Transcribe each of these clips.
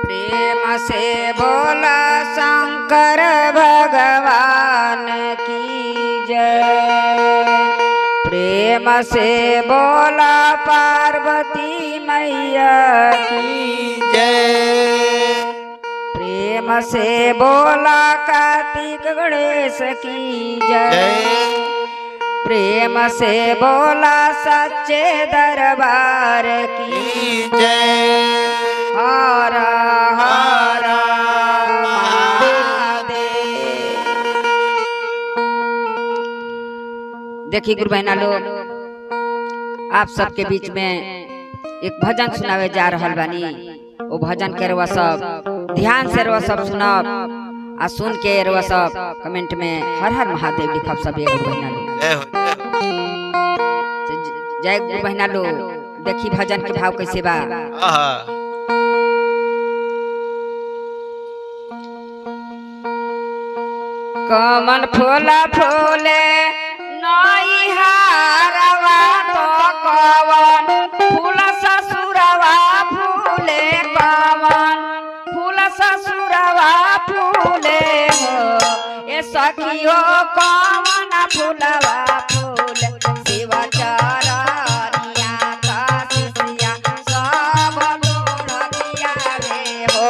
प्रेम से बोला शंकर भगवान की जय। प्रेम से बोला पार्वती मैया की जय। प्रेम से बोला कार्तिक गणेश की जय। प्रेम से बोला सच्चे दरबार की जय। हर हर देखिए गुरु बहना लोग, आप सबके बीच में एक भजन सुनावे जा रहल बानी। वो भजन के रवा सब ध्यान से रवा सब सुनब आ सुन के रवा सब कमेंट में हर हर महादेव लिखब सब। गुरु बहना लोग जय गुरु बहना लोग। देखी भजन के भाव कैसे बा। कमल फूला फूले नई हारवा तो कवन फूल ससुरवा फूले कवन फूल ससुरवा फूले हो ए सखियो कवन फूलवा फूले शिव चरनिया का शिष्या सब लोढ़िया रे हो।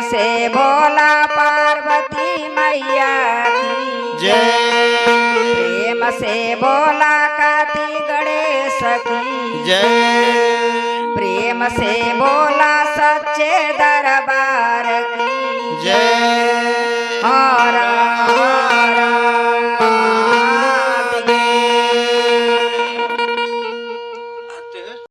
से बोला पार्वती मैया की जय प्रेम से बोला काती गणेश की जय प्रेम से बोला सच्चे दरबार की जय हर